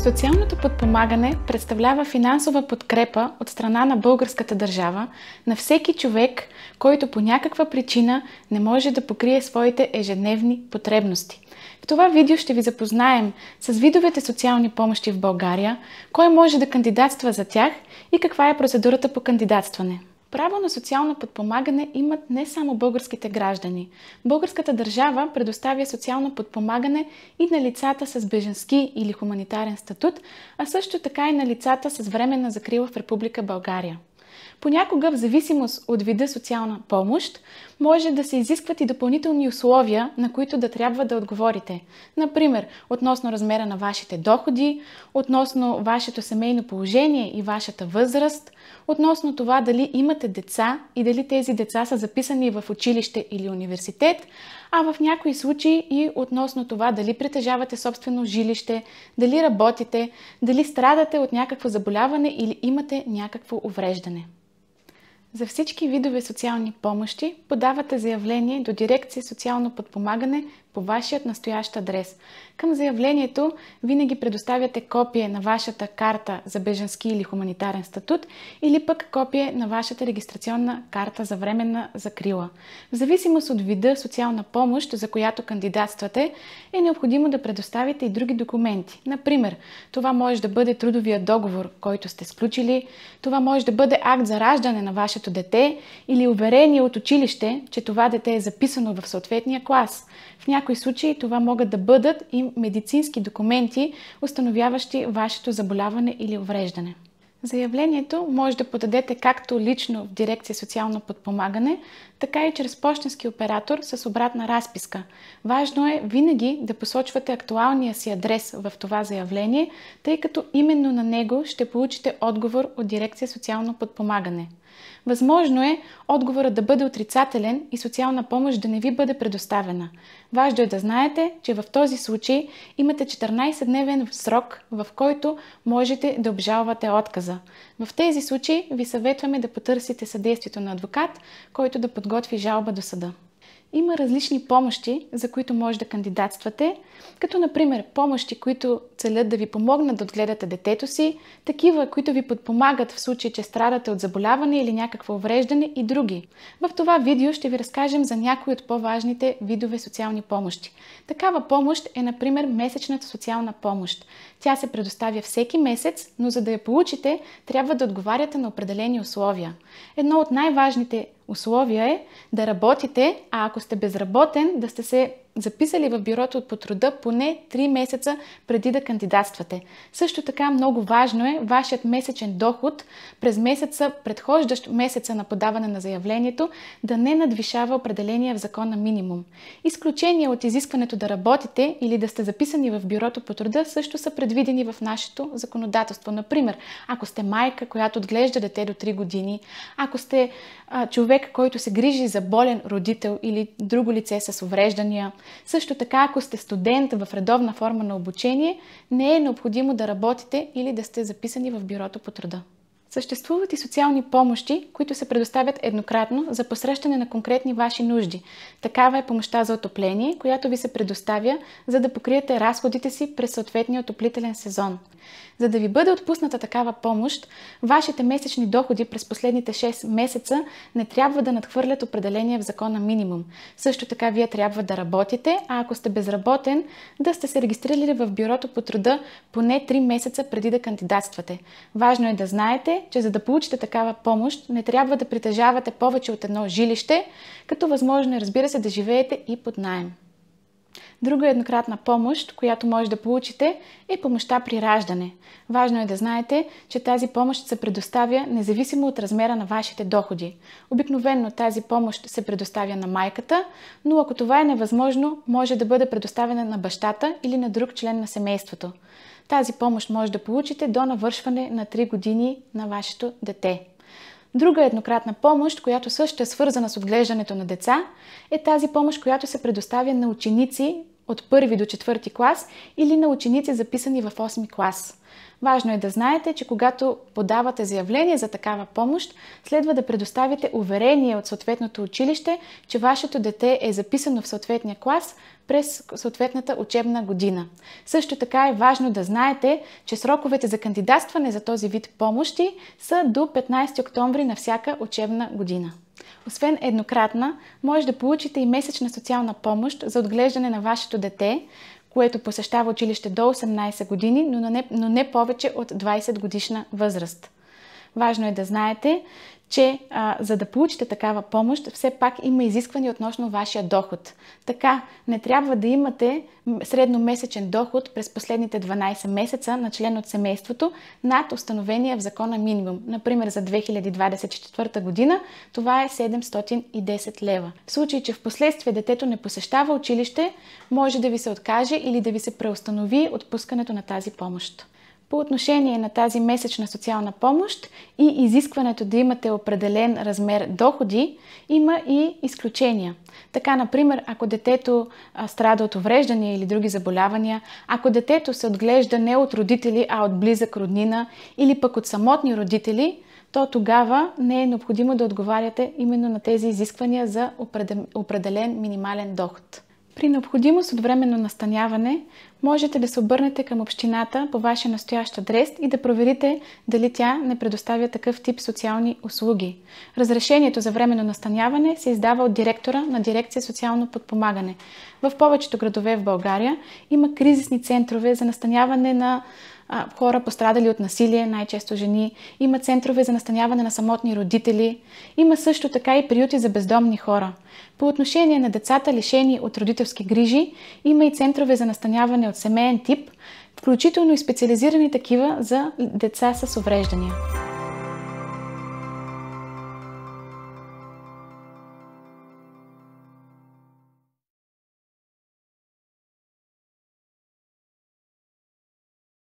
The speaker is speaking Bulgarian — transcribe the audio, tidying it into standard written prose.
Социалното подпомагане представлява финансова подкрепа от страна на българската държава на всеки човек, който по някаква причина не може да покрие своите ежедневни потребности. В това видео ще ви запознаем с видовете социални помощи в България, кой може да кандидатства за тях и каква е процедурата по кандидатстване. Право на социално подпомагане имат не само българските граждани. Българската държава предоставя социално подпомагане и на лицата с бежански или хуманитарен статут, а също така и на лицата с временна закрила в Република България. Понякога, в зависимост от вида социална помощ, може да се изискват и допълнителни условия, на които да трябва да отговорите. Например, относно размера на вашите доходи, относно вашето семейно положение и вашата възраст, относно това дали имате деца и дали тези деца са записани в училище или университет, а в някои случаи и относно това дали притежавате собствено жилище, дали работите, дали страдате от някакво заболяване или имате някакво увреждане. За всички видове социални помощи подавате заявление до дирекция социално подпомагане по вашият настоящ адрес. Към заявлението винаги предоставяте копие на вашата карта за бежански или хуманитарен статут или пък копие на вашата регистрационна карта за временна закрила. В зависимост от вида социална помощ, за която кандидатствате, е необходимо да предоставите и други документи. Например, това може да бъде трудовия договор, който сте сключили, това може да бъде акт за раждане на вашето дете или уверение от училище, че това дете е записано в съответния клас. В някои случаи това могат да бъдат и медицински документи, установяващи вашето заболяване или увреждане. Заявлението може да подадете както лично в дирекция социално подпомагане, така и чрез пощенски оператор с обратна разписка. Важно е винаги да посочвате актуалния си адрес в това заявление, тъй като именно на него ще получите отговор от дирекция социално подпомагане. Възможно е отговорът да бъде отрицателен и социална помощ да не ви бъде предоставена. Важно е да знаете, че в този случай имате 14-дневен срок, в който можете да обжалвате отказа. В тези случаи ви съветваме да потърсите съдействието на адвокат, който да подготви жалба до съда. Има различни помощи, за които може да кандидатствате, като например помощи, които целят да ви помогнат да отгледате детето си, такива, които ви подпомагат в случай, че страдате от заболяване или някакво увреждане и други. В това видео ще ви разкажем за някои от по-важните видове социални помощи. Такава помощ е, например, месечната социална помощ. Тя се предоставя всеки месец, но за да я получите, трябва да отговаряте на определени условия. Едно от най-важните условия е да работите, а ако сте безработен, да сте се записали в бюрото по труда поне 3 месеца преди да кандидатствате. Също така много важно е вашият месечен доход през месеца, предхождащ месеца на подаване на заявлението, да не надвишава определения в закона минимум. Изключения от изискването да работите или да сте записани в бюрото по труда също са предвидени в нашето законодателство. Например, ако сте майка, която отглежда дете до 3 години, ако сте човек, който се грижи за болен родител или друго лице с увреждания, също така, ако сте студент в редовна форма на обучение, не е необходимо да работите или да сте записани в бюрото по труда. Съществуват и социални помощи, които се предоставят еднократно за посрещане на конкретни ваши нужди. Такава е помощта за отопление, която ви се предоставя, за да покриете разходите си през съответния отоплителен сезон. За да ви бъде отпусната такава помощ, вашите месечни доходи през последните 6 месеца не трябва да надхвърлят определения в закона минимум. Също така вие трябва да работите, а ако сте безработен, да сте се регистрирали в бюрото по труда поне 3 месеца преди да кандидатствате. Важно е да знаете, че за да получите такава помощ, не трябва да притежавате повече от едно жилище, като възможно е, разбира се, да живеете и под наем. Друга еднократна помощ, която може да получите, е помощта при раждане. Важно е да знаете, че тази помощ се предоставя независимо от размера на вашите доходи. Обикновено тази помощ се предоставя на майката, но ако това е невъзможно, може да бъде предоставена на бащата или на друг член на семейството. Тази помощ може да получите до навършване на 3 години на вашето дете. Друга еднократна помощ, която също е свързана с отглеждането на деца, е тази помощ, която се предоставя на ученици от 1 до 4 клас или на ученици записани в 8 клас. Важно е да знаете, че когато подавате заявление за такава помощ, следва да предоставите уверение от съответното училище, че вашето дете е записано в съответния клас през съответната учебна година. Също така е важно да знаете, че сроковете за кандидатстване за този вид помощи са до 15 октомври на всяка учебна година. Освен еднократна, може да получите и месечна социална помощ за отглеждане на вашето дете, което посещава училище до 18 години, но не повече от 20 годишна възраст. Важно е да знаете, че за да получите такава помощ, все пак има изисквания относно вашия доход. Така, не трябва да имате средномесечен доход през последните 12 месеца на член от семейството над установения в закона минимум. Например, за 2024 година това е 710 лева. В случай, че в последствие детето не посещава училище, може да ви се откаже или да ви се преустанови отпускането на тази помощ. По отношение на тази месечна социална помощ и изискването да имате определен размер доходи, има и изключения. Така, например, ако детето страда от увреждания или други заболявания, ако детето се отглежда не от родители, а от близък роднина или пък от самотни родители, то тогава не е необходимо да отговаряте именно на тези изисквания за определен минимален доход. При необходимост от временно настаняване можете да се обърнете към общината по вашия настоящ адрес и да проверите дали тя не предоставя такъв тип социални услуги. Разрешението за временно настаняване се издава от директора на дирекция социално подпомагане. В повечето градове в България има кризисни центрове за настаняване на хора, пострадали от насилие, най-често жени. Има центрове за настаняване на самотни родители. Има също така и приюти за бездомни хора. По отношение на децата, лишени от родителски грижи, има и центрове за настаняване от семеен тип, включително и специализирани такива за деца с увреждания.